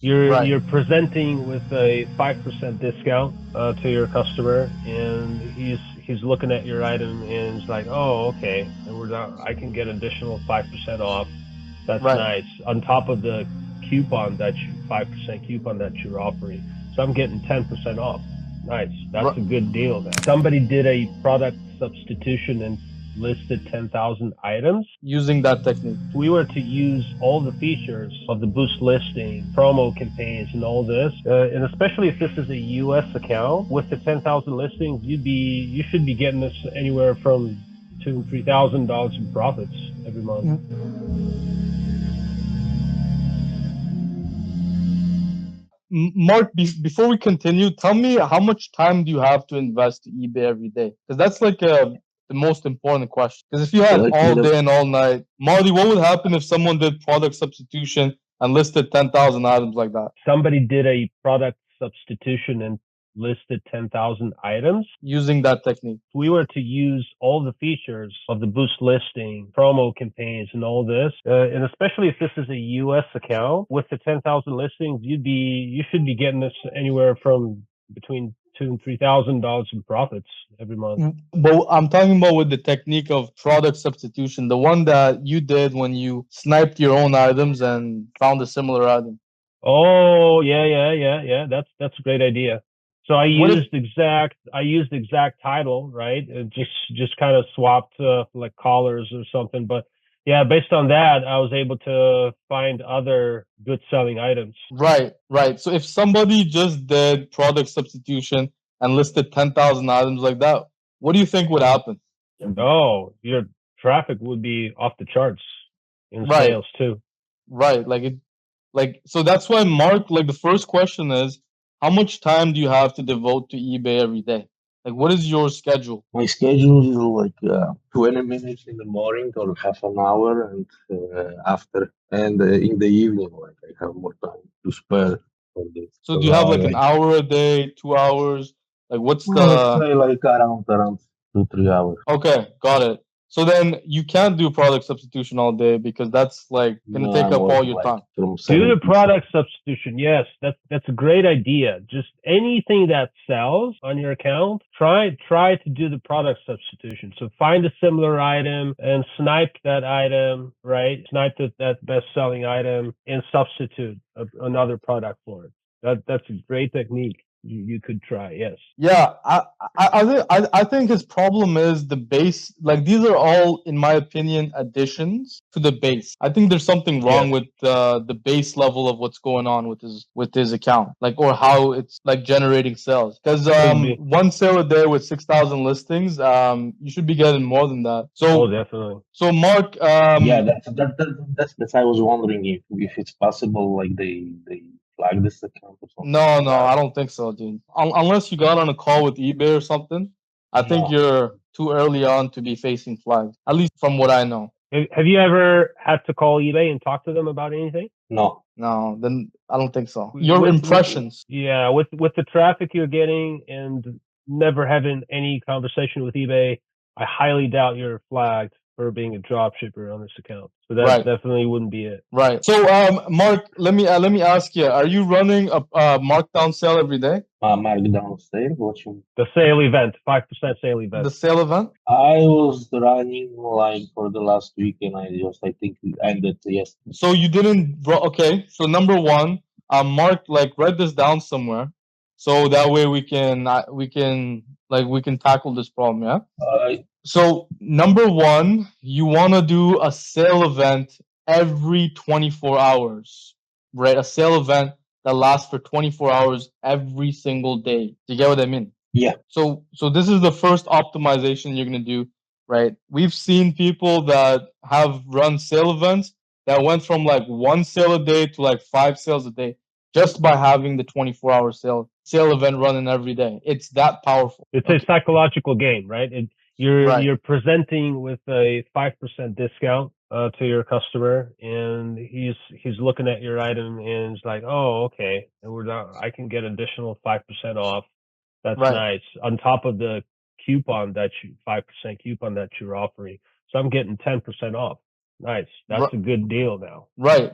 Right. You're presenting with a 5% discount to your customer, and he's looking at your item and it's like, oh, okay, and I can get additional 5% off. That's Right. nice. On top of the coupon that you 5% coupon that you're offering, so I'm getting 10% off. Nice. That's Right. a good deal. Then somebody did a product substitution and listed 10,000 items. Using that technique. If we were to use all the features of the boost listing, promo campaigns, and all this, and especially if this is a U.S. account with the 10,000 listings, you should be getting this anywhere from $2,000-$3,000 in profits every month. Mark, before we continue, tell me how much time do you have to invest to eBay every day? Because that's like the most important question. Because if you had Like all the day and all night, Marty, what would happen if someone did product substitution and listed 10,000 items like that? Somebody did a product substitution and listed 10,000 items. Using that technique. If we were to use all the features of the boost listing, promo campaigns, and all this, and especially if this is a U.S. account with the 10,000 listings, you should be getting this anywhere from between $2,000 and $3,000 in profits every month. But I'm talking about with the technique of product substitution, the one that you did when you sniped your own items and found a similar item. Oh, yeah. That's a great idea. So I What if used exact title, right? It just kind of swapped like collars or something. But yeah, based on that, I was able to find other good selling items. right. So if somebody just did product substitution and listed 10,000 items like that, what do you think would happen? Oh, your traffic would be off the charts in Right, sales too. right. So that's why Mark, like the first question is, how much time do you have to devote to eBay every day? Like, what is your schedule? my schedule is like 20 minutes in the morning or half an hour, and after and in the evening, like I have more time to spare for this. So do So you have now like an hour a day, 2 hours? Like, what's let's the say like around 2 3 hours. Okay, got it. So then you can't do product substitution all day because that's like gonna No, take I'm up all working your like time. from Do 7 the to 7. product substitution. Yes, that's a great idea. Just anything that sells on your account, try to do the product substitution. So find a similar item and snipe that item, right? Snipe that best selling item and substitute another product for it. That's a great technique. You could try. Yes. Yeah, I think his problem is the base. Like these are all, in my opinion, additions to the base. I think there's something Yes. wrong with the base level of what's going on with his account, like or how it's like generating sales. Because Could be. one sale a day with 6,000 listings, you should be getting more than that. Oh, So definitely. so Mark, Yeah, that's I was wondering if it's possible, like they flag this account or something no, like no, that. I don't think so, dude. Unless you got on a call with eBay or something, I think No, you're too early on to be facing flags. At least from what I know. Have you ever had to call eBay and talk to them about anything? no. No, then I don't think so. Your with impressions. yeah, with the traffic you're getting and never having any conversation with eBay, I highly doubt you're flagged for being a drop shipper on this account. So that Right, definitely wouldn't be it. right. So, Mark, let me ask you: Are you running a markdown sale every day? Markdown sale. What you? The sale event, 5% sale The event. sale event? I was running like for the last week, and I think it ended yesterday. So you didn't. Okay. So number one, Mark, like write this down somewhere, so that way we can tackle this problem. Yeah. Uh, So number one, you want to do a sale event every 24 hours, right? A sale event that lasts for 24 hours every single day. Do you get what I mean? yeah, So this is the first optimization you're gonna do, right? We've seen people that have run sale events that went from like one sale a day to like 5 sales a day just by having the 24-hour sale event running every day. It's that powerful. It's a psychological game, right? Right. You're presenting with a 5% discount to your customer, and he's looking at your item and it's like, oh, okay, and I can get additional 5% off. That's Right. nice. On top of the coupon that 5% coupon that you're offering, so I'm getting 10% off. Nice. That's Ri- a good deal now. Right.